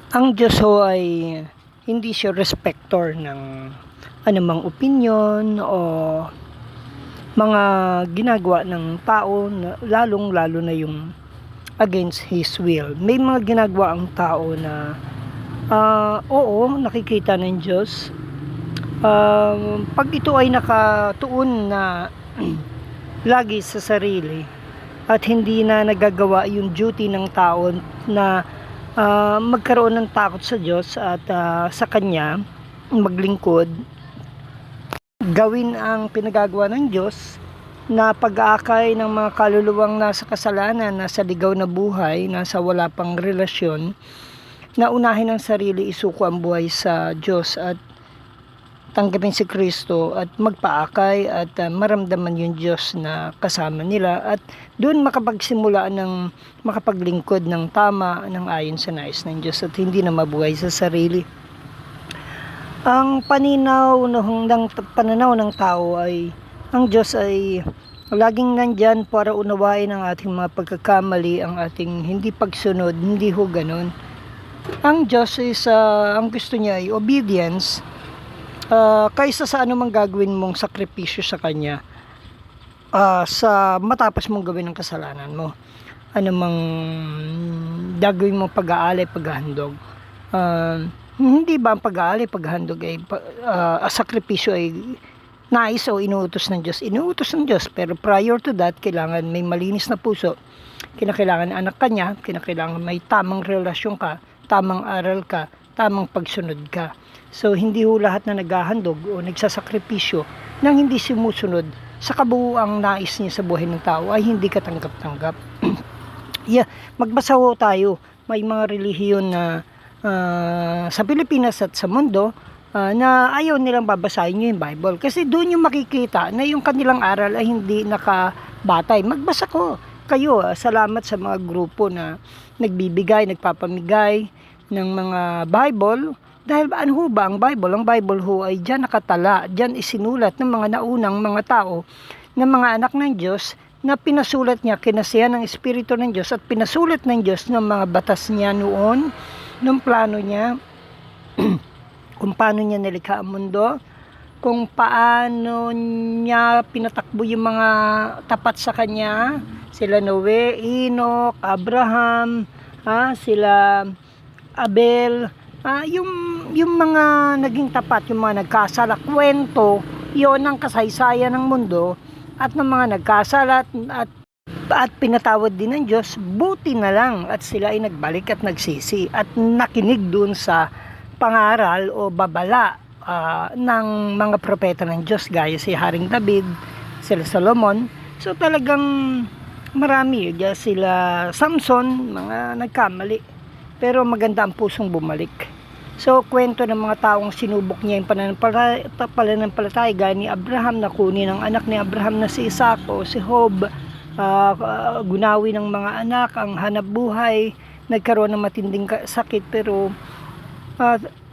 Ang Diyos ho ay hindi siya respecter ng anumang opinyon o mga ginagawa ng tao, na lalong-lalo na yung against His will. May mga ginagawa ang tao na oo, nakikita ng Diyos. Pag ito ay nakatuon na lagi sa sarili at hindi na nagagawa yung duty ng tao na magkaroon ng takot sa Diyos at sa Kanya, maglingkod, gawin ang pinagagawa ng Diyos na pag-aakay ng mga kaluluwang nasa kasalanan, nasa ligaw na buhay, nasa wala pang relasyon, na unahin ang sarili, isuko ang buhay sa Diyos at tanggapin si Kristo at magpaakay at maramdaman yung Diyos na kasama nila at doon makapagsimula ng makapaglingkod ng tama ng ayon sa nais ng Diyos at hindi na mabuhay sa sarili. Ang pananaw ng tao ay ang Diyos ay laging nandyan para unawain ang ating mga pagkakamali, ang ating hindi pagsunod, hindi ho ganun. Ang Diyos is ang gusto niya ay obedience. Kaysa sa anumang gagawin mong sakripisyo sa Kanya, sa matapos mong gawin ng kasalanan mo, anumang gagawin mong pag-aalay, paghahandog, hindi ba ang pag-aalay, paghahandog ay sakripisyo ay nais o inuutos ng Diyos? Inuutos ng Diyos, pero prior to that, kailangan may malinis na puso, kinakailangan anak ka niya, kinakailangan may tamang relasyon ka, tamang aral ka, tamang pagsunod ka. So hindi ho lahat na naghahandog o nagsasakripisyo nang hindi sumusunod sa kabuuang nais niya sa buhay ng tao ay hindi katanggap-tanggap. Magbasa ho tayo. May mga relihiyon na sa Pilipinas at sa mundo na ayaw nilang babasahin nyo yung Bible. Kasi doon yung makikita na yung kanilang aral ay hindi nakabatay. Magbasa kayo. Salamat sa mga grupo na nagbibigay, nagpapamigay ng mga Bible. Dahil ano ho ba ang Bible? Ang Bible ho ay dyan nakatala, dyan isinulat ng mga naunang mga tao, ng mga anak ng Diyos, na pinasulat niya kinasihan ng Espiritu ng Diyos at pinasulat ng Diyos ng mga batas niya noon, ng plano niya, kung paano niya nilikha ang mundo, kung paano niya pinatakbo yung mga tapat sa Kanya, sila Noe, Enoch, Abraham, sila Abel, yung mga naging tapat, yung mga nagkasala, kwento, yon ang kasaysayan ng mundo at ng mga nagkasala at pinatawad din ng Diyos. Buti na lang at sila ay nagbalik at nagsisi at nakinig dun sa pangaral o babala ng mga propeta ng Diyos gaya si Haring David, sila Solomon. So talagang marami, sila Samson, mga nagkamali, pero maganda ang pusong bumalik. So, kwento ng mga taong sinubok niya yung pananampalataya gaya ni Abraham, na kunin ang anak ni Abraham na si Isaac o si Job, gunawi ng mga anak, ang hanap buhay, nagkaroon ng matinding sakit, pero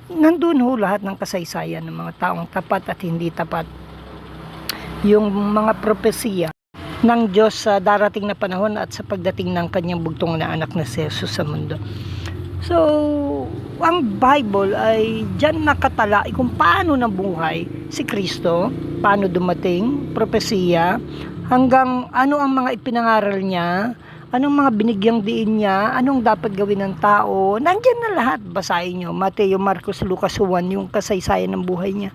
nandun ho lahat ng kasaysayan ng mga taong tapat at hindi tapat. Yung mga propesiya ng Diyos sa darating na panahon at sa pagdating ng kanyang bugtong na anak na si Jesus sa mundo. So, ang Bible ay dyan nakatala kung paano nabuhay si Kristo, paano dumating, propesiya, hanggang ano ang mga ipinangaral niya, anong mga binigyang diin niya, anong dapat gawin ng tao. Nandyan na lahat, basahin nyo, Mateo, Marcos, Lucas, Juan, yung kasaysayan ng buhay niya.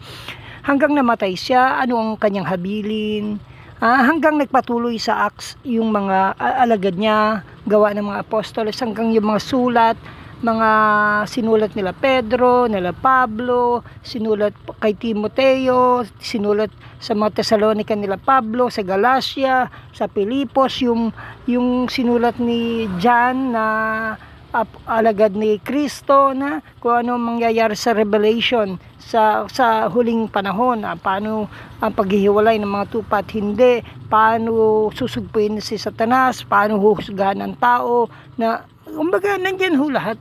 Hanggang namatay siya, ano ang kanyang habilin, hanggang nagpatuloy sa Acts yung mga alagad niya, gawa ng mga apostoles, hanggang yung mga sulat, mga sinulat nila Pedro, nila Pablo, sinulat kay Timoteo, sinulat sa mga Tesalonica nila Pablo, sa Galacia, sa Pilipos, yung sinulat ni John na alagad ni Kristo, na kung ano mangyayari sa Revelation sa huling panahon, paano ang paghihiwalay ng mga tupa at hindi, paano susugpuin si Satanas, paano huhusgahan ng tao, na kumbaga nandyan ho lahat.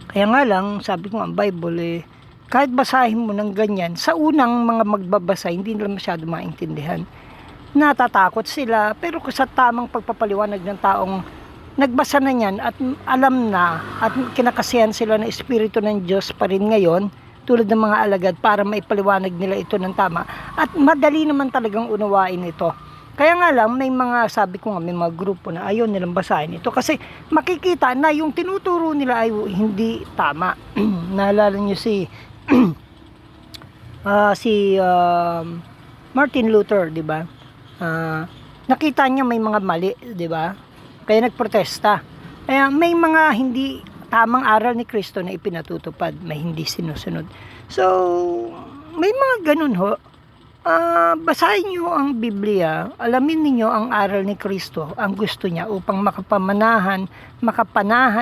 Kaya nga lang, sabi ko ang Bible kahit basahin mo ng ganyan, sa unang mga magbabasa, hindi nila masyado maintindihan. Natatakot sila, pero sa tamang pagpapaliwanag ng taong nagbasa na niyan at alam na at kinakasihan sila ng Espiritu ng Diyos pa rin ngayon, tulad ng mga alagad, para maipaliwanag nila ito ng tama. At madali naman talagang unawain ito. Kaya nga lang, may mga, sabi ko nga, may mga grupo na ayaw nilang basahin ito kasi makikita na yung tinuturo nila ay hindi tama. Naalala niyo si Martin Luther, di ba? Nakita niya may mga mali, di ba? Kaya nagprotesta. Kaya may mga hindi tamang aral ni Kristo na ipinatutupad, may hindi sinusunod. So, may mga ganun ho. Basahin niyo ang Biblia, alamin niyo ang aral ni Kristo, ang gusto niya upang makapanahan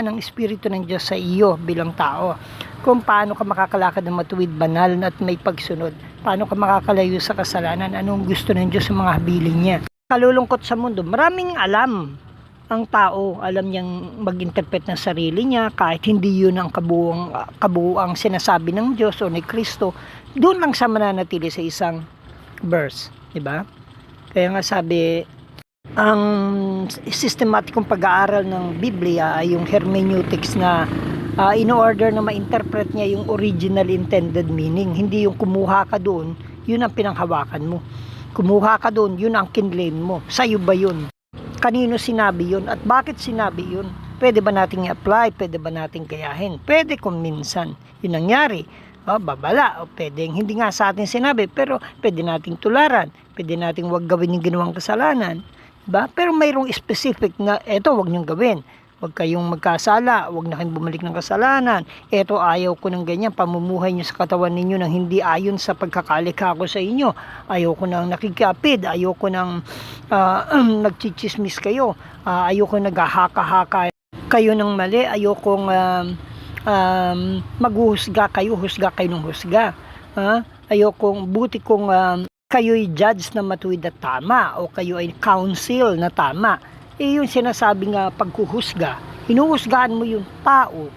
ang Espiritu ng Diyos sa iyo bilang tao. Kung paano ka makakalakad ng matuwid, banal at may pagsunod. Paano ka makakalayo sa kasalanan, anong gusto ng Diyos sa mga habilin niya. Kalulungkot sa mundo, maraming alam ang tao, alam niyang mag-interpret ng sarili niya kahit hindi yun ang kabuuang sinasabi ng Diyos o ni Kristo. Doon lang sa mananatili sa isang verse, di ba? Kaya nga sabi, ang sistematikong pag-aaral ng Biblia ay yung hermeneutics na in-order na ma-interpret niya yung original intended meaning. Hindi yung kumuha ka doon, yun ang pinanghawakan mo. Kumuha ka doon, yun ang kinlaim mo. Sa'yo ba yun? Kanino sinabi yun? At bakit sinabi yun? Pwede ba nating i-apply? Pwede ba nating gayahin? Pwede kung minsan. Yun nangyari. Babala, o pwedeng hindi nga sa atin sinabi, pero pwede nating tularan, pwede nating wag gawin yung ginawang kasalanan, diba? Pero mayroong specific na, eto wag niyong gawin, wag kayong magkasala, wag na kayong bumalik ng kasalanan, eto ayaw ko ng ganyan, pamumuhay niyo sa katawan ninyo nang hindi ayon sa pagkakalikha ko sa inyo, ayaw ko nang nakikapid, ayaw ko nang nagchichismis kayo, ayaw ko naghahaka-haka kayo ng mali, ayaw kong maghuhusga kayo ng husga. Ayokong buti kung kayo'y judge na matuwid at tama o kayo ay counsel na tama. Yung sinasabing paghuhusga, hinuhusgahan mo yung tao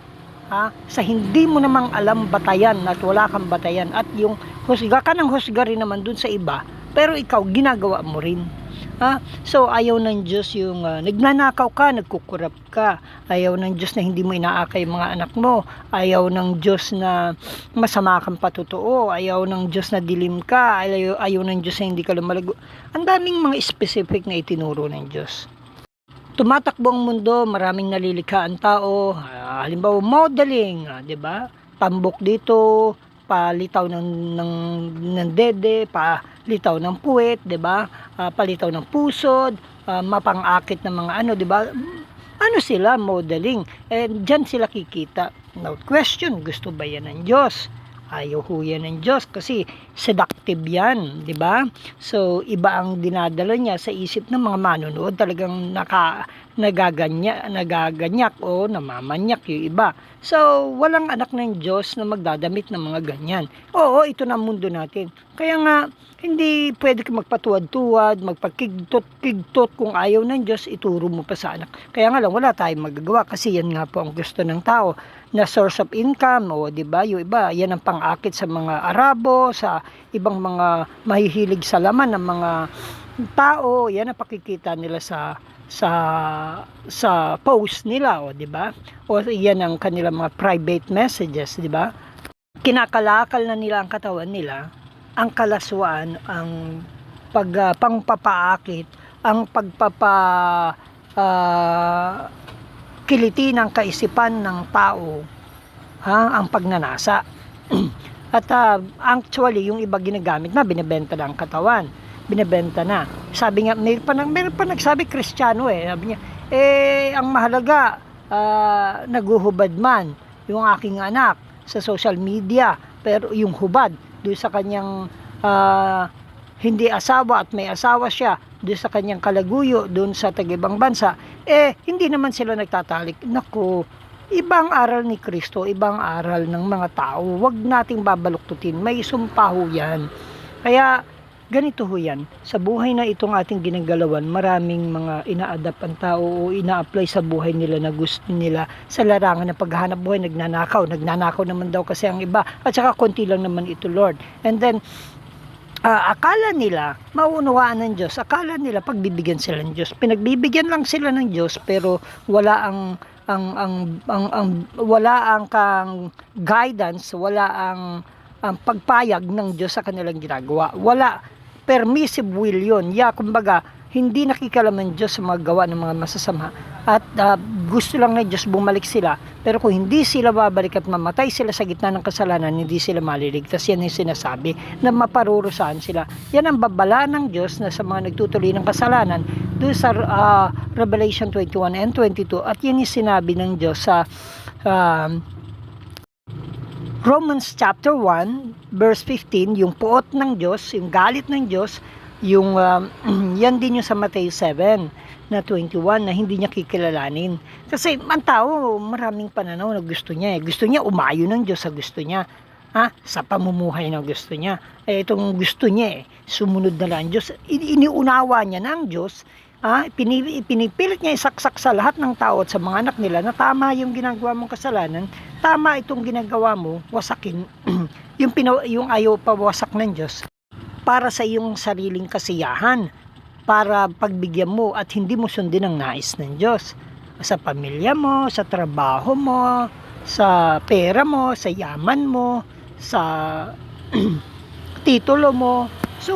sa hindi mo namang alam batayan at wala kang batayan, at yung husga ka ng husga rin naman dun sa iba, pero ikaw ginagawa mo rin. So ayaw ng Diyos yung nagnanakaw ka, nagkukurap ka. Ayaw ng Diyos na hindi mo inaakay yung mga anak mo. Ayaw ng Diyos na masama kang patotoo. Ayaw ng Diyos na dilim ka. Ayaw ng Diyos na hindi ka lumalago. Ang daming mga specific na itinuro ng Diyos. Tumatakbo ang mundo, maraming nalilikha ang tao. Halimbawa modeling, 'di ba? Tambok dito, palitaw ng dede, palitaw ng puwet, 'di ba? Palitaw ng pusod, mapang-akit ng mga 'di ba? Ano sila, modeling. And diyan sila kikita. Now, question, gusto ba yan ng Diyos? Ayaw ho yan ng Diyos kasi seductive yan, 'di ba? So, iba ang dinadala niya sa isip ng mga manonood, talagang nagaganyak o namamanyak yung iba. So, walang anak ng Diyos na magdadamit ng mga ganyan. Oo, ito na ang mundo natin. Kaya nga, hindi pwede ka magpatuwad-tuwad, magpakigtot-kigtot. Kung ayaw ng Diyos, ituro mo pa sa anak. Kaya nga lang, wala tayong magagawa kasi yan nga po ang gusto ng tao na source of income. O, diba? Yung iba, yan ang pang-akit sa mga Arabo, sa ibang mga mahihilig sa laman ng mga tao. Yan ang pakikita nila sa post nila, o di ba? O yan ang kanilang mga private messages, di ba? Kinakalakal na nila ang katawan nila, ang kalaswaan, ang pangpapaakit, ang kiliti ng kaisipan ng tao, ang pagnanasa. At actually, yung iba ginagamit na, binebenta na ang katawan. Binebenta na. Sabi nga, meron pa nagsabi, Kristiyano sabi niya, ang mahalaga, naguhubad man yung aking anak sa social media, pero yung hubad, doon sa kanyang hindi asawa at may asawa siya, doon sa kanyang kalaguyo, doon sa tag-ibang bansa, hindi naman sila nagtatalik. Naku, ibang aral ni Kristo, ibang aral ng mga tao. Huwag nating babaluktutin, may sumpaho yan. Kaya, ganito ho yan, sa buhay na itong ating ginagalawan, maraming mga ina-adapt ang tao o ina-apply sa buhay nila na gusto nila sa larangan ng paghahanap buhay. Nagnanakaw naman daw kasi ang iba, at saka konti lang naman ito, Lord. And then, akala nila mauunawaan ng Diyos, akala nila pagbibigyan sila ng Diyos, pinagbibigyan lang sila ng Diyos, pero wala wala ang kang guidance, wala ang pagpayag ng Diyos sa kanilang ginagawa. Wala, permissive will yun. Kumbaga, hindi nakikialam ng Diyos sa mga gawa ng mga masasama, at gusto lang ng Diyos bumalik sila. Pero kung hindi sila babalik at mamatay sila sa gitna ng kasalanan, hindi sila maliligtas. Yan yung sinasabi, na maparurusahan sila. Yan ang babala ng Diyos na sa mga nagtutuloy ng kasalanan doon sa Revelation 21 and 22. At yan yung sinabi ng Diyos sa Romans chapter 1 verse 15, yung puot ng Diyos, yung galit ng Diyos, yung yan din yung sa Matthew 7 na 21 na hindi niya kikilalanin. Kasi ang tao, maraming pananaw na gusto niya. Gusto niya umayo ng Diyos sa gusto niya. Sa pamumuhay ng gusto niya. Itong gusto niya sumunod na lang ang Diyos. Iniunawa niya ng Diyos. Pinipilit niya isaksak sa lahat ng tao at sa mga anak nila na tama yung ginagawa mong kasalanan, tama itong ginagawa mo, wasakin yung ayaw pawasak ng Diyos para sa iyong sariling kasiyahan, para pagbigyan mo at hindi mo sundin ang nais ng Diyos sa pamilya mo, sa trabaho mo, sa pera mo, sa yaman mo, sa titulo mo. So,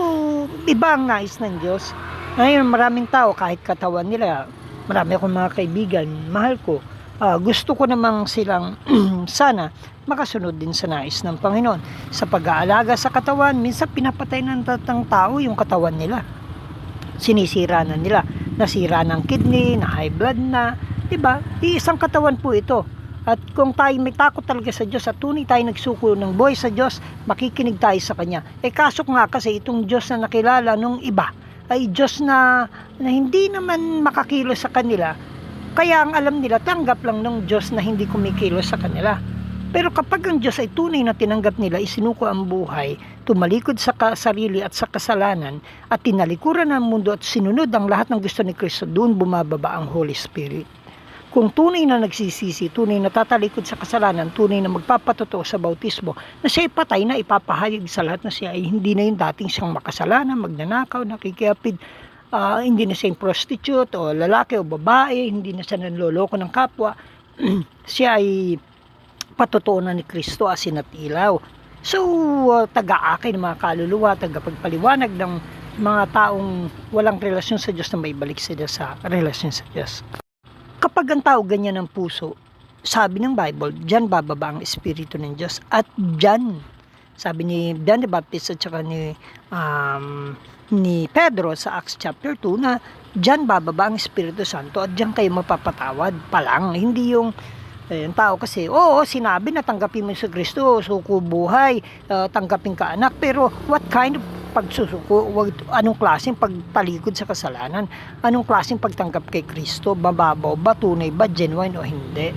iba ang nais ng Diyos. Ngayon, maraming tao, kahit katawan nila, marami akong mga kaibigan, mahal ko, gusto ko namang silang sana makasunod din sa nais ng Panginoon. Sa pag-aalaga sa katawan, minsan pinapatay ng tao yung katawan nila. Sinisira na nila, nasira ng kidney, na high blood na, diba? Iisang katawan po ito. At kung tayo may takot talaga sa Diyos at tunay tayo nagsuko ng buhay sa Diyos, makikinig tayo sa Kanya. Kaso nga kasi itong Diyos na nakilala nung iba ay Diyos na hindi naman makakilos sa kanila. Kaya ang alam nila, tanggap lang ng Diyos na hindi kumikilos sa kanila. Pero kapag ang Diyos ay tunay na tinanggap nila, isinuko ang buhay, tumalikod sa sarili at sa kasalanan, at tinalikuran ng mundo at sinunod ang lahat ng gusto ni Kristo, doon bumababa ang Holy Spirit. Kung tunay na nagsisisi, tunay na tatalikod sa kasalanan, tunay na magpapatotoo sa bautismo, na siya ay patay na, ipapahayag sa lahat na siya ay hindi na yung dating siyang makasalanan, magnanakaw, nakikiapid, hindi na siya yung prostitute o lalaki o babae, hindi na siya nanloloko ng kapwa, siya ay patotoo na ni Kristo asin at ilaw. So, taga-akin ng mga kaluluwa, tagapagpaliwanag ng mga taong walang relasyon sa Diyos na may balik sila sa relasyon sa Diyos. Kapag ang tao ganyan ang puso, sabi ng Bible, diyan bababa ang Espiritu ng Diyos. At diyan, sabi ni John the Baptist at saka ni Pedro sa Acts chapter 2 na diyan bababa ang Espiritu Santo at diyan kayo mapapatawad pa lang. Hindi yung yung tao kasi, sinabi na tanggapin mo si Kristo, suko buhay, tanggapin ka anak, pero what kind of pagsusuko, anong klaseng pagtalikod sa kasalanan, anong klaseng pagtanggap kay Kristo, mababaw ba, tunay ba, genuine o hindi?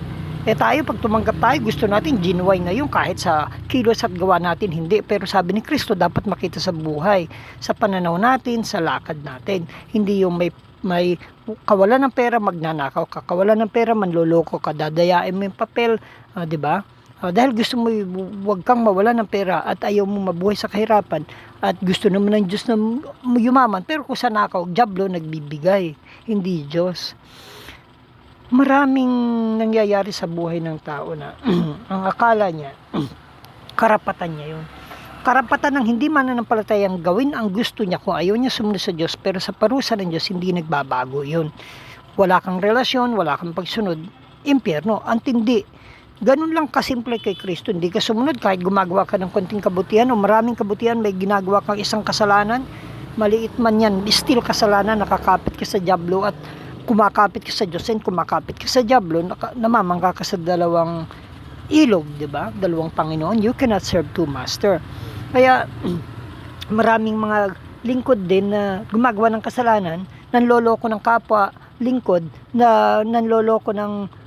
Tayo, pag tumanggap tayo, gusto natin genuine na yung kahit sa kilos at gawa natin hindi, pero sabi ni Kristo dapat makita sa buhay, sa pananaw natin, sa lakad natin, hindi yung may kawalan ng pera, magnanakaw ka, kawalan ng pera, manloloko ka, dadayain mo yung papel, di ba? Dahil gusto mo, wag kang mawala ng pera at ayaw mo mabuhay sa kahirapan at gusto naman ng Diyos na yumaman, pero kung sa nakaw, diablo nagbibigay, hindi Diyos. Maraming nangyayari sa buhay ng tao na ang akala niya, karapatan niya yun. Karapatan ng hindi mananampalatayang gawin ang gusto niya kung ayaw niya sumunod sa Diyos, pero sa parusa ng Diyos hindi nagbabago yun. Wala kang relasyon, wala kang pagsunod, impyerno, ang tindi. Ganun lang kasimple kay Kristo. Hindi ka sumunod kahit gumagawa ka ng konting kabutihan o maraming kabutihan, may ginagawa kang isang kasalanan, maliit man yan, still kasalanan, nakakapit ka sa diablo at kumakapit ka sa Diyos and kumakapit ka sa diablo, namamangka ka sa dalawang ilog, di ba? Dalawang Panginoon. You cannot serve two master. Kaya maraming mga lingkod din na gumagawa ng kasalanan, nanloloko ng kapwa lingkod, na nanloloko ng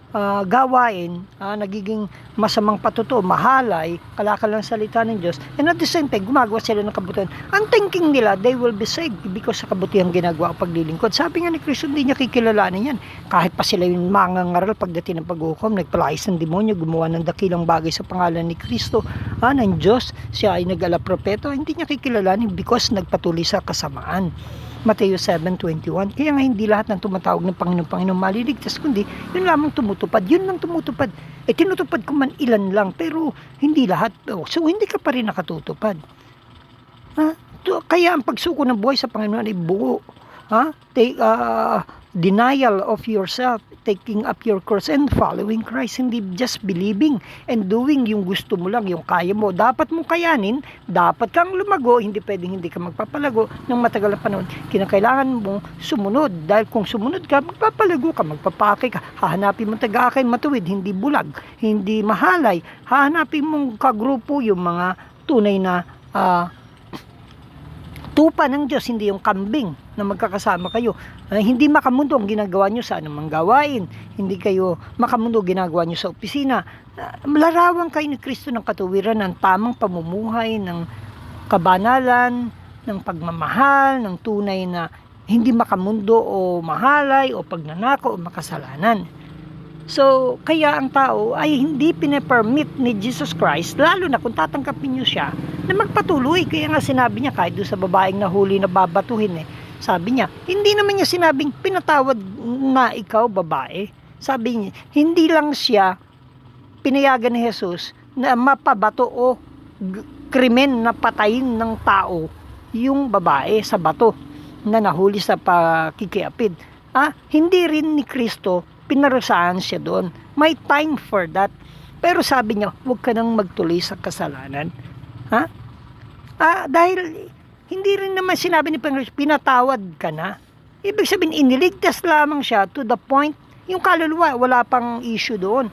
gawain, nagiging masamang patuto, mahalay, kalakal ng salita ng Diyos, and at the same time, gumagawa sila ng kabutihan. Ang thinking nila, they will be saved because sa kabutihan ginagawa o paglilingkod. Sabi nga ni Kristo, hindi niya kikilalanin yan. Kahit pa sila yung mangangaral pagdating ng paghukom, nagpalayas ng demonyo, gumawa ng dakilang bagay sa pangalan ni Kristo, ng Diyos, siya ay nag-ala propeta, hindi niya kikilalanin because nagpatuloy sa kasamaan. Mateo 7:21. Kaya nga hindi lahat ng tumatawag ng Panginoon maliligtas, kundi yun lamang tumutupad. Yun lang tumutupad. Tinutupad ko man ilan lang, pero hindi lahat. So hindi ka pa rin nakatutupad. Kaya ang pagsuko ng buhay sa Panginoon ay buo. Denial of yourself, taking up your cross and following Christ, hindi just believing and doing yung gusto mo lang, yung kaya mo. Dapat mong kayanin, dapat kang lumago, hindi pwedeng hindi ka magpapalago ng matagal na panahon. Kinakailangan mo sumunod, dahil kung sumunod ka, magpapalago ka, magpapake ka, hahanapin mong taga-akay matuwid, hindi bulag, hindi mahalay, hahanapin mong kagrupo yung mga tunay na tupa ng Diyos, hindi yung kambing na magkakasama kayo. Hindi makamundo ang ginagawa nyo sa anumang gawain. Hindi kayo makamundo ginagawa nyo sa opisina. Larawan kayo ni Kristo ng katuwiran, ng tamang pamumuhay, ng kabanalan, ng pagmamahal, ng tunay na hindi makamundo o mahalay o pagnanako o makasalanan. So, kaya ang tao ay hindi pinapermit ni Jesus Christ, lalo na kung tatanggapin nyo siya, na magpatuloy. Kaya nga sinabi niya, kahit doon sa babaeng nahuli na babatuhin, sabi niya, hindi naman niya sinabing pinatawad na ikaw, babae. Sabi niya, hindi lang siya pinayagan ni Jesus na mapabato o krimen na patayin ng tao yung babae sa bato na nahuli sa pakikiapid. Hindi rin ni Kristo pinarusahan siya doon. May time for that. Pero sabi niya, huwag ka nang magtuloy sa kasalanan. Dahil hindi rin naman sinabi ni Panginoon, pinatawad ka na. Ibig sabihin, iniligtas lamang siya to the point, yung kaluluwa, wala pang issue doon.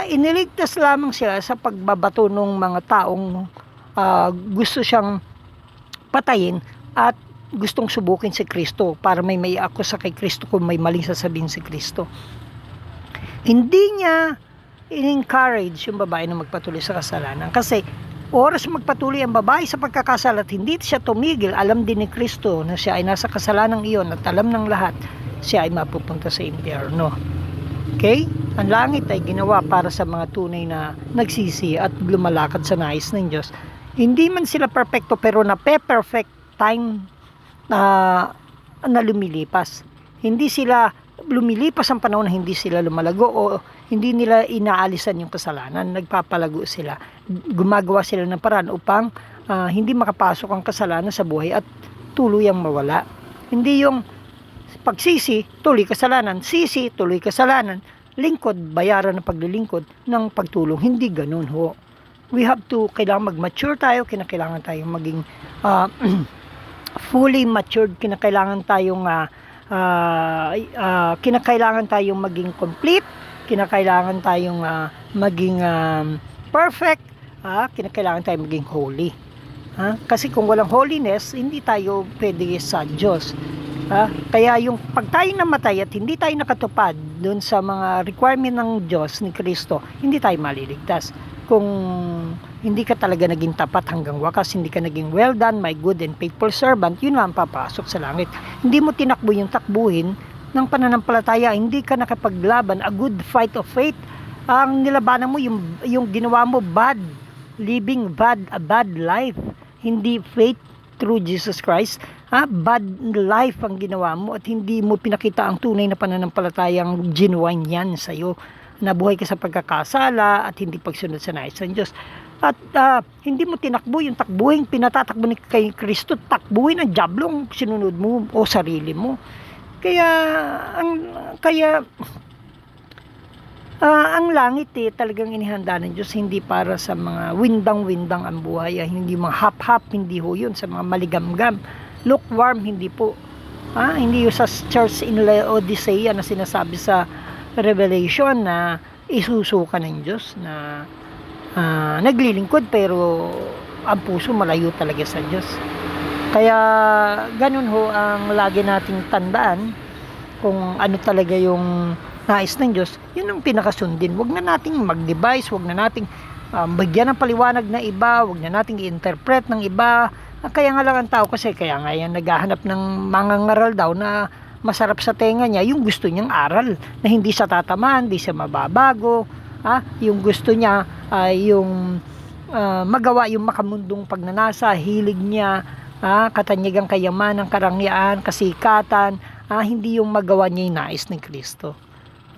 Iniligtas lamang siya sa pagbabato ng mga taong gusto siyang patayin at gustong subukin si Kristo para may akusa kay Kristo kung may maling sasabihin si Kristo. Hindi niya in-encourage yung babae na magpatuloy sa kasalanan kasi oras magpatuloy ang babae sa pagkakasala at hindi siya tumigil, alam din ni Kristo na siya ay nasa kasalanang iyon at alam ng lahat, siya ay mapupunta sa impyerno. Okay? Ang langit ay ginawa para sa mga tunay na nagsisi at lumalakad sa nais ng Diyos. Hindi man sila perfecto pero na-perfect time na lumilipas. Hindi sila lumilipas ang panahon na hindi sila lumalago o hindi nila inaalisan yung kasalanan, nagpapalago sila. Gumagawa sila ng paraan upang hindi makapasok ang kasalanan sa buhay at tuluyang mawala. Hindi yung pagsisi, tuloy kasalanan, sisi, tuloy kasalanan, lingkod, bayaran ng paglilingkod ng pagtulong. Hindi ganun ho. We have to, kailangan mag-mature tayo, kinakailangan tayong maging fully matured, kinakailangan tayong maging complete, kinakailangan tayong maging perfect, kinakailangan tayong maging holy. Kasi kung walang holiness, hindi tayo pwede sa Diyos. Kaya yung pag tayo namatay at hindi tayo nakatupad doon sa mga requirement ng Diyos ni Kristo, hindi tayo maliligtas. Kung hindi ka talaga naging tapat hanggang wakas, hindi ka naging well done, my good and faithful servant, yun lang papasok sa langit. Hindi mo tinakbo yung takbuhin ng pananampalataya, hindi ka nakapaglaban, a good fight of faith. Ang nilabanan mo, yung ginawa mo, bad living, a bad life, hindi faith through Jesus Christ. Bad life ang ginawa mo at hindi mo pinakita ang tunay na pananampalatayang genuine yan sa'yo. Nabuhay ka sa pagkakasala at hindi pagsunod sa nais ng Diyos. At hindi mo tinakbo yung takbuhin pinatatakbo ni kay Kristo, takbuhin ang diablong sinunod mo o sarili mo. Kaya ang langit talagang inihanda ng Diyos hindi para sa mga windang-windang ang buhay, hindi mga hap-hap, hindi ho yun sa mga maligamgam, lukewarm, hindi po. Hindi yung sa church in Laodicea na sinasabi sa Revelation na isusuka ng Diyos na naglilingkod pero ang puso malayo talaga sa Diyos. Kaya ganun ho ang lagi nating tandaan kung ano talaga yung nais ng Diyos, yun ang pinakasundin. Huwag na nating mag-devise, huwag na nating bagyan ng paliwanag na iba, huwag na nating i-interpret ng iba. Kaya nga lang ang tao kasi, kaya nga yan naghahanap ng mga ngaral daw na masarap sa tenga niya, yung gusto niyang aral na hindi siya tatamaan, hindi siya mababago. Yung gusto niya ay yung magawa yung makamundong pagnanasa, hilig niya, katanyagang kayamanan, karangyaan, kasikatan, hindi yung magawa niya yung nais ng Kristo.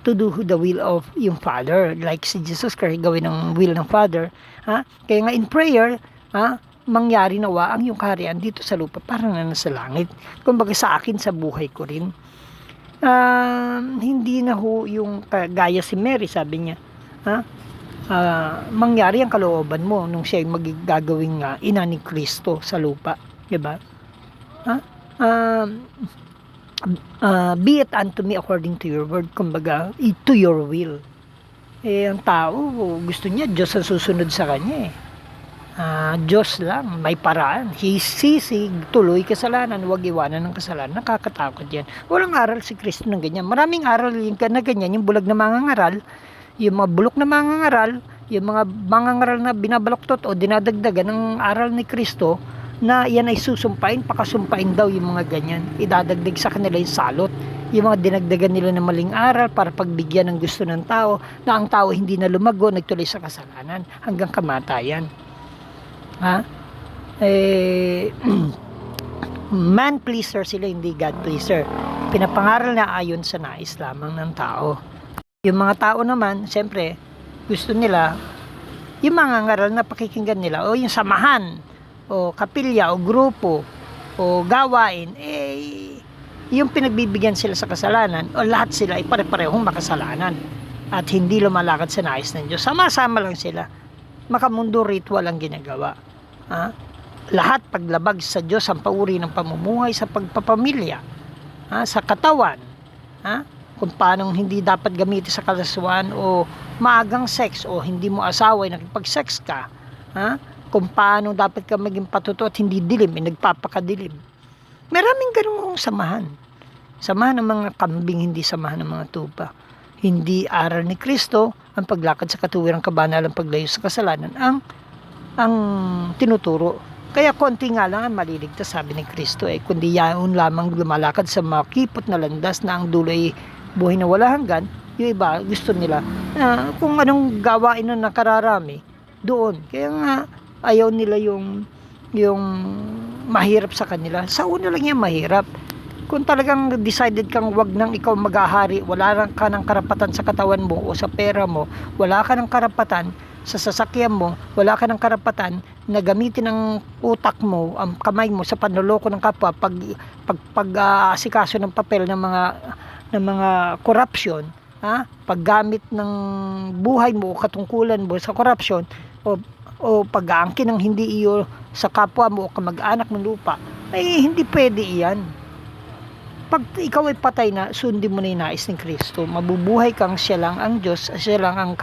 To do the will of yung Father, like si Jesus Christ, gawin ang will ng Father. Kaya nga in prayer, mangyari nawa ang yung kaharian dito sa lupa parang na nasa langit. Kumbaga sa akin, sa buhay ko rin. Hindi na ho yung gaya si Mary, sabi niya, mangyari ang kalooban mo nung siya magigagawing ina ni Kristo sa lupa, diba? Be it unto me according to your word, kumbaga to your will. Ang tao gusto niya Diyos ang susunod sa kanya Diyos lang, may paraan. Sisig, tuloy kasalanan, huwag iwanan ng kasalanan. Nakakatakot yan. Walang aral si Kristo ng ganyan. Maraming aral yung na ganyan, yung bulag na mangangaral, yung mga bulok na mangangaral, yung mga mangangaral na binabaloktot o dinadagdagan ng aral ni Kristo, na yan ay susumpain, pakasumpain daw yung mga ganyan. Idadagdag sa kanila yung salot. Yung mga dinagdagan nila ng maling aral para pagbigyan ng gusto ng tao, na ang tao hindi na lumago, nagtuloy sa kasalanan hanggang kamatayan. Man pleaser sila, hindi God pleaser. Pinapangaral na ayon sa nais lamang ng tao. Yung mga tao naman, siyempre, gusto nila yung mga ngaral na pakikinggan nila, o yung samahan, o kapilya, o grupo, o gawain, yung pinagbibigyan sila sa kasalanan, o lahat sila ay pare-parehong makasalanan at hindi lumalakad sa nais ng Diyos. Sama-sama lang sila. Makamundo ritual ang ginagawa. Lahat paglabag sa Diyos ang pauri ng pamumuhay sa pagpapamilya, sa katawan, kung paano hindi dapat gamitin sa kalaswaan o maagang sex, o hindi mo asawa ay nakipag-sex ka, kung paano dapat ka maging patuto at hindi dilim, nagpapakadilim. Maraming ganung samahan. Samahan ng mga kambing, hindi samahan ng mga tupa. Hindi aral ni Kristo ang paglakad sa katuwirang kabanalang paglayo sa kasalanan ang tinuturo. Kaya konti nga lang ang maliligtas, sabi ni Kristo, kundi yaon lamang lumalakad sa makipot na landas na ang dulo ay buhay na wala hanggan. Yung iba gusto nila kung anong gawain na nakararami doon. Kaya nga ayaw nila yung mahirap sa kanila. Sa una lang yan mahirap. Kung talagang decided kang wag nang ikaw maghahari, wala ka ng karapatan sa katawan mo o sa pera mo, wala ka ng karapatan sa sasakyan mo, wala ka ng karapatan na gamitin ang utak mo, ang kamay mo sa panloloko ng kapwa, pag-asikaso ng papel ng mga corruption, paggamit ng buhay mo o katungkulan mo sa corruption, o pag-aangkin ng hindi iyo sa kapwa mo o kamag-anak ng lupa, ay hindi pwede iyan. Pag ikaw ay patay na, sundin mo na yung nais ng Kristo. Mabubuhay kang siya lang ang Diyos, siya lang ang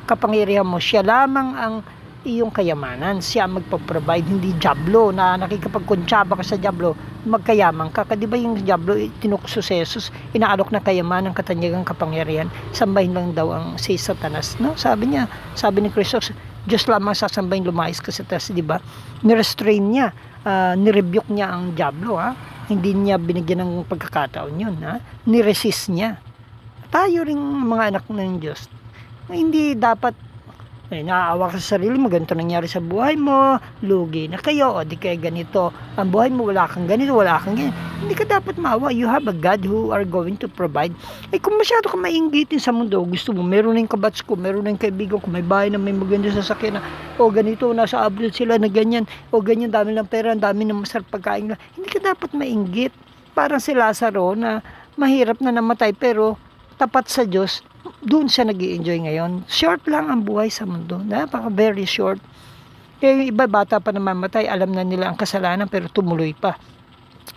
kapangyarihan mo, siya lamang ang iyong kayamanan. Siya magpaprovide, hindi diablo na nakikipagkuntsaba ka sa diablo, magkayaman ka. Diba yung diablo, tinukso si Jesus, inaalok na kayamanan, katanyagang kapangyarihan, sambahin lang daw ang si Satanas. No? Sabi ni Kristo, Diyos lamang sasambahin, lumayas ka sa taas, diba? Nirestrain niya, nirebuke niya ang diablo, hindi niya binigyan ng pagkakataon yun, niresist niya. Tayo ring mga anak ng Diyos, hindi dapat naaawa ka sa sarili mo, ganito nangyari sa buhay mo, lugi na kayo, o di kaya ganito ang buhay mo, wala kang ganito, wala kang ganito. Hindi ka dapat maawa. You have a God who are going to provide. Kung masyado ka mainggitin sa mundo, gusto mo, meron na yung kabats ko, meron na yung kaibigan ko, may bahay na may maganda sa sakyan, o ganito, nasa abroad sila na ganyan, o ganyan, dami ng pera, dami ng masarap pagkain. Hindi ka dapat mainggit. Parang si Lazaro na mahirap na namatay, pero tapat sa Diyos, doon siya nag-i-enjoy ngayon. Short lang ang buhay sa mundo. Very short. Kaya yung iba, bata pa namamatay, alam na nila ang kasalanan, pero tumuloy pa.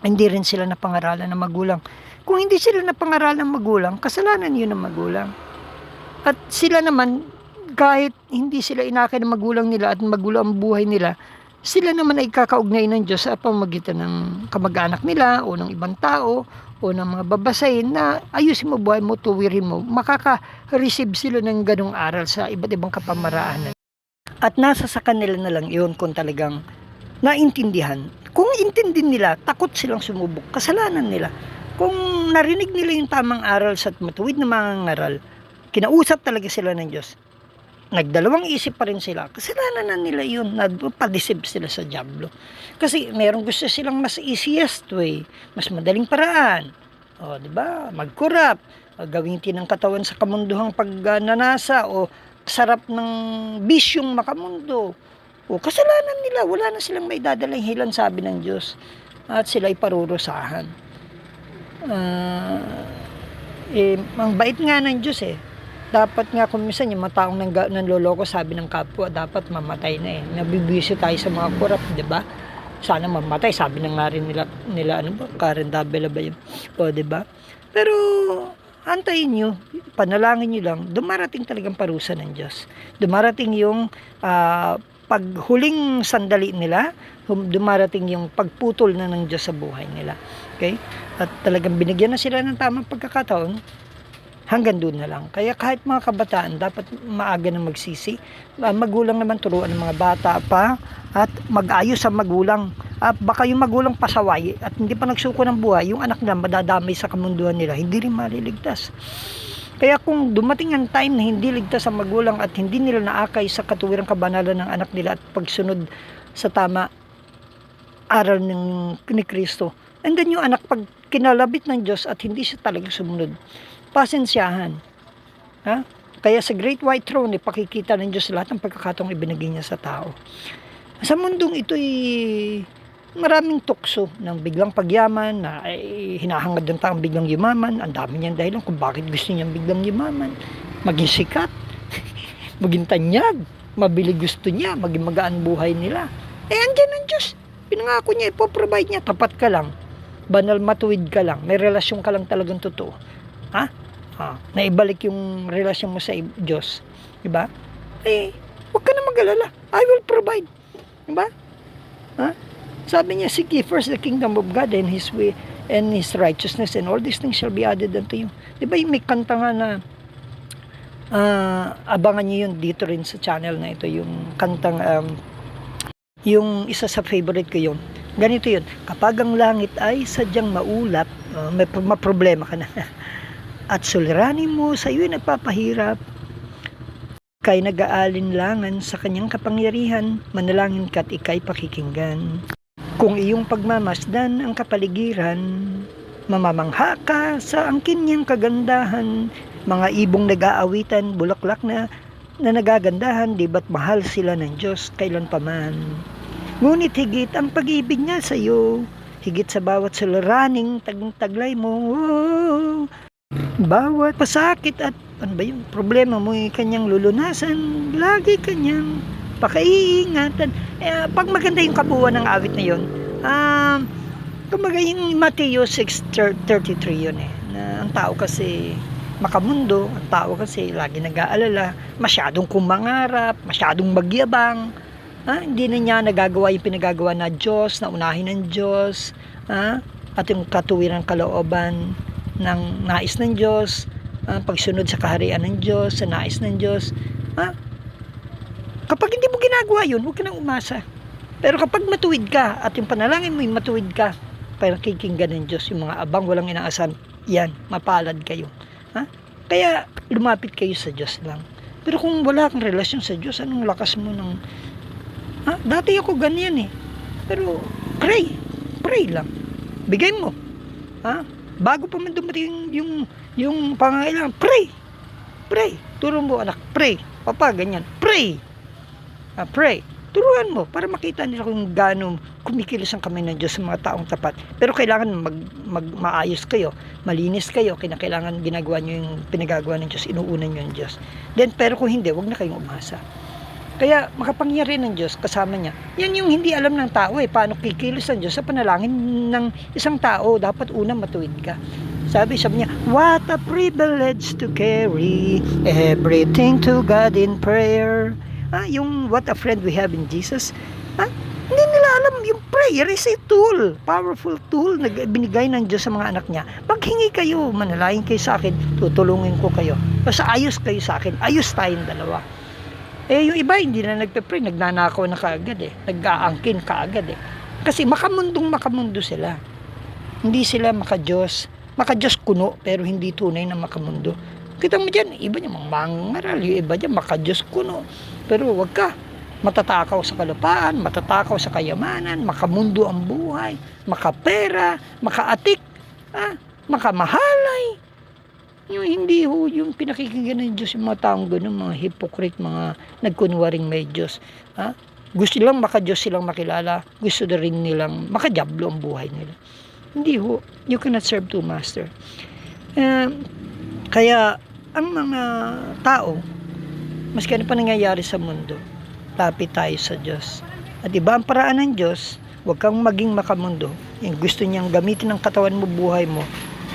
Hindi rin sila napangaralan ng magulang. Kung hindi sila napangaralan ng magulang, kasalanan yun ng magulang. At sila naman, kahit hindi sila inakay ng magulang nila at magulang ang buhay nila, sila naman ay kakaugnay ng Diyos sa pamamagitan ng kamag-anak nila o ng ibang tao o ng mga babasahin na ayusin mo buhay mo, tuwirin mo. Makaka-receive sila ng ganong aral sa iba't ibang kapamaraanan. At nasa sa kanila na lang yun kung talagang naintindihan. Kung intindin nila, takot silang sumubok, kasalanan nila. Kung narinig nila yung tamang aral sa matuwid na mga ngaral, kinausap talaga sila ng Diyos, nagdalawang isip pa rin sila. Kasalanan na nila yun, nagpadisib sila sa dyablo. Kasi merong gusto silang mas easiest way, mas madaling paraan. O, di ba? Mag-corrupt, gawin ng katawan sa kamunduhang pagnanasa o sarap ng bisyong makamundo. O, kasalanan nila, wala na silang may dadalang hilan, sabi ng Diyos. At sila'y parurusahan. Ang bait nga ng Diyos dapat nga kung minsan yung mga taong nanloloko, sabi ng kapwa, dapat mamatay na Nabibisyo tayo sa mga kurap, di ba? Sana mamatay, sabi na nga rin nila ano ba, Karen Dabela ba yun? O, di ba? Pero, antayin nyo, panalangin nyo lang, dumarating talagang parusa ng Diyos. Dumarating yung paghuling sandali nila, dumarating yung pagputol na ng Diyos sa buhay nila. Okay? At talagang binigyan na sila ng tamang pagkakataon, hanggang doon na lang. Kaya kahit mga kabataan, dapat maaga na magsisi. Magulang naman turuan ng mga bata pa at mag-ayos sa magulang. Baka yung magulang pasaway at hindi pa nagsuko ng buhay, yung anak nila madadamay sa kamunduhan nila, hindi rin maliligtas. Kaya kung dumating ang time na hindi ligtas ang magulang at hindi nila naakay sa katuwirang kabanalan ng anak nila at pagsunod sa tama aral ni Kristo, and then yung anak pag kinalabit ng Diyos at hindi siya talaga sumunod, pasensyahan. Kaya sa Great White Throne, pakikita ng Diyos lahat ng pagkakataong ibinigay niya sa tao. Sa mundong ito'y maraming tukso ng biglang pagyaman na hinahangad ng taong biglang yumaman. Ang dami niyang dahilan kung bakit gusto niyang biglang yumaman. Maging sikat, maging tanyag, mabili gusto niya, maging magaan buhay nila. Andyan ang Diyos. Pinangako niya, ipoprovide niya. Tapat ka lang, banal matuwid ka lang, may relasyon ka lang talagang totoo. Naibalik yung relasyon mo sa Diyos. Diba? Huwag ka na mag-alala. I will provide. Diba? Sabi niya, seek ye first the kingdom of God and His way and His righteousness, and all these things shall be added unto you. Diba yung may kanta nga na abangan niyo yun dito rin sa channel na ito, yung kantang yung isa sa favorite ko yun. Ganito yun, kapag ang langit ay sadyang maulap, may problema ka na at suliranin mo sa iyo'y nagpapahirap, kay nag-aalinlangan sa kanyang kapangyarihan, manalangin ka't ika'y pakikinggan. Kung iyong pagmamasdan ang kapaligiran, mamamangha ka sa angkin niyang kagandahan. Mga ibong nag-aawitan, bulaklak na nagagandahan, di ba't mahal sila ng Diyos kailanpaman. Ngunit higit ang pag-ibig niya sa iyo, higit sa bawat suliraning taglay mo. Bawat pasakit at problema mo ay kanyang lulunasan, lagi kanyang pakaiingatan. Pag maganda yung kabuuan ng awit na yun, kumbaga yung Mateo 6:33 yun na ang tao kasi makamundo, ang tao kasi lagi nag-aalala, masyadong kumangarap, masyadong magyabang, hindi na niya nagagawa yung pinagagawa na Diyos, na unahin ng Diyos, at yung katuwirang kalooban ng nais ng Diyos, pagsunod sa kaharian ng Diyos, sa nais ng Diyos. Kapag hindi mo ginagawa yun, huwag ka nang umasa. Pero kapag matuwid ka at yung panalangin mo yung matuwid ka, para kikinggan ng Diyos, yung mga abang walang inaasahan, yan, mapalad kayo. Kaya lumapit kayo sa Diyos lang. Pero kung wala kang relasyon sa Diyos, anong lakas mo ng dati ako ganyan pero pray lang, bigay mo bago pa man dumating yung pangangailangan, pray, turo mo anak, pray, papa ganyan, pray, turuan mo para makita nila kung gaano kumikilos ang kamay ng Diyos sa mga taong tapat. Pero kailangan maayos kayo, malinis kayo, kailangan ginagawa nyo yung pinagagawa ng Diyos, inuunan nyo yung Diyos. Pero kung hindi, wag na kayong umasa. Kaya makapangyari ng Diyos kasama niya. Yan yung hindi alam ng tao paano kikilos ang Diyos sa panalangin ng isang tao. Dapat una matuwid ka. Sabi niya, what a privilege to carry everything to God in prayer. Yung what a friend we have in Jesus. Hindi nila alam yung prayer is a tool, powerful tool na binigay ng Diyos sa mga anak niya. Maghingi kayo, manalangin kayo sa akin, tutulungin ko kayo. Basta ayos kayo sa akin, ayos tayong dalawa. Yung iba hindi na nagpe-pray, nagnanakaw na kaagad nag-aangkin kaagad Kasi makamundo sila. Hindi sila maka-Diyos kuno pero hindi tunay na makamundo. Kita mo dyan, iba niya mga mangaral, yung iba dyan maka-Diyos kuno. Pero wag ka matatakaw sa kalupaan, matatakaw sa kayamanan, makamundo ang buhay, makapera, makaatik, makamahalay. Yung hindi ho, yung pinakikinggan ng Diyos, yung mga taong ganun, mga hypocrite, mga nagkunwaring may Diyos. Gusto lang maka-Diyos silang makilala, gusto na rin nilang makadiablo ang buhay nila. Hindi ho, you cannot serve two master. Kaya ang mga tao, maski ano pa nangyayari sa mundo, lapit tayo sa Diyos. At iba ang paraan ng Diyos, huwag kang maging makamundo. Yung gusto niyang gamitin ng katawan mo, buhay mo,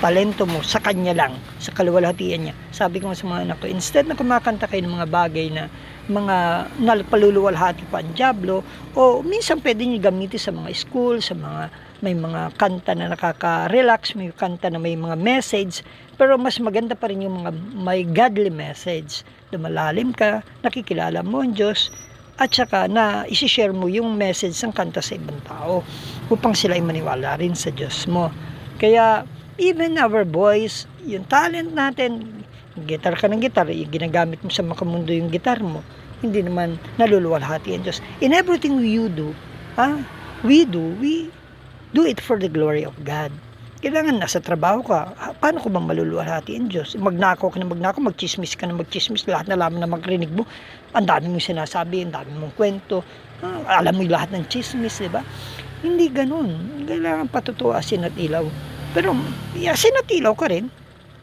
talento mo, sa Kanya lang, sa kaluwalhatian niya. Sabi ko sa mga anak ko, instead na kumakanta kayo ng mga bagay na mga paluluwalhati pa ang dyablo, o minsan pwede niyo gamitin sa mga school, sa mga may mga kanta na nakaka-relax, may kanta na may mga message, pero mas maganda pa rin yung mga may godly message. Lumalalim ka, nakikilala mo ang Diyos, at saka na isi-share mo yung message ng kanta sa ibang tao upang sila ay maniwala rin sa Diyos mo. Kaya even our boys, yung talent natin, gitar ka ng gitar, ginagamit mo sa makamundo yung gitar mo, hindi naman naluluwalhati ang Diyos. In everything we do it for the glory of God. Kailangan nasa trabaho ka, paano ko bang maluluwalhati ang Diyos? Magnakaw ka na magnakaw, magchismis ka na magchismis, lahat na laman na magrinig mo, ang dami mong sinasabi, ang dami mong kwento, alam mo yung lahat ng chismis, diba? Hindi ganun. Kailangan patutuasin at ilaw. Pero asin at ilaw ka rin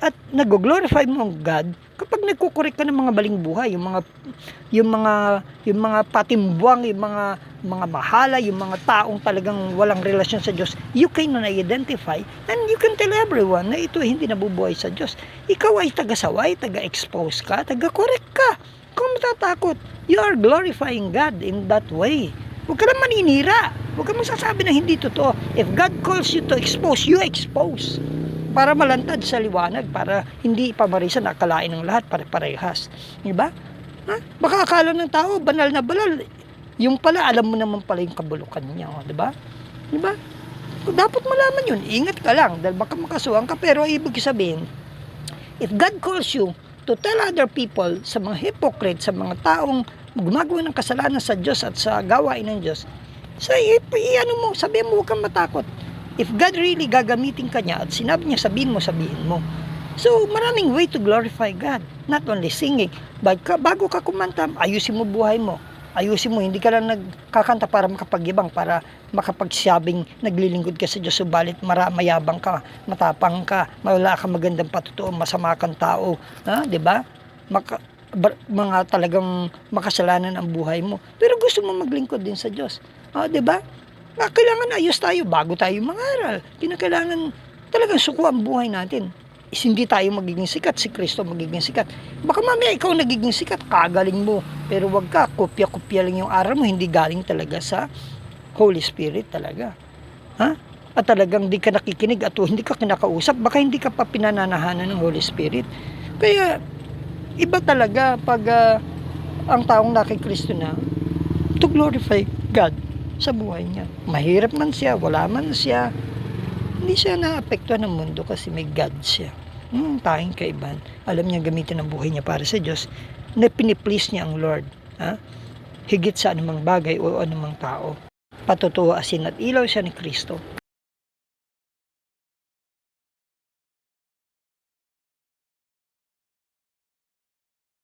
at nag-glorify mo ang God kapag nagkukorek ka ng mga baling buhay, yung mga patimbuang, yung mga mahala, yung mga taong talagang walang relasyon sa Diyos, you can identify and you can tell everyone na ito hindi nabubuhay sa Diyos. Ikaw ay taga-saway, taga-expose ka, taga-correct ka. Kung matatakot, you are glorifying God in that way. Huwag ka lang maninira. Huwag ka masasabi na hindi totoo. If God calls you to expose, you expose. Para malantad sa liwanag, para hindi pamarisan, akalain ng lahat, pare-parehas. Diba? Baka akala ng tao, banal na banal. Yung pala, alam mo naman pala yung kabulukan niya. Diba? Diba? Dapat malaman yun. Ingat ka lang, dahil baka makasuhan ka, pero ibig sabihin, if God calls you to tell other people, sa mga hypocrite, sa mga taong gumagawa ng kasalanan sa Diyos at sa gawain ng Diyos, sabihin mo, huwag kang matakot. If God really gagamitin ka niya at sinabi niya, sabihin mo. So, maraming way to glorify God. Not only singing, but bago ka kumanta, ayusin mo buhay mo. Ayusin mo, hindi ka lang nagkakanta para makapagyabang, para makapagsabing naglilingkod ka sa Diyos, subalit mayabang ka, matapang ka, wala ka magandang patutuo, masama kang tao. Diba? Mga talagang makasalanan ang buhay mo. Pero gusto mo maglingkod din sa Diyos. Diba? Kailangan ayos tayo bago tayo mangaral. Kinakailangan talagang suko ang buhay natin. Hindi tayo magiging sikat, si Kristo magiging sikat. Baka mamaya ikaw nagiging sikat, kagaling mo. Pero wag ka, kopya-kopya lang yung aral mo, hindi galing talaga sa Holy Spirit talaga. At talagang hindi ka nakikinig at hindi ka kinakausap, baka hindi ka pa pinananahanan ng Holy Spirit. Kaya, iba talaga pag ang taong nakay Kristo na to glorify God sa buhay niya. Mahirap man siya, wala man siya, hindi siya naapektuhan ng mundo kasi may God siya. Tanging kaibahan. Alam niya gamitin ang buhay niya para sa Diyos, na piniplease niya ang Lord. Higit sa anumang bagay o anumang tao. Patutuo, asin at ilaw siya ni Kristo.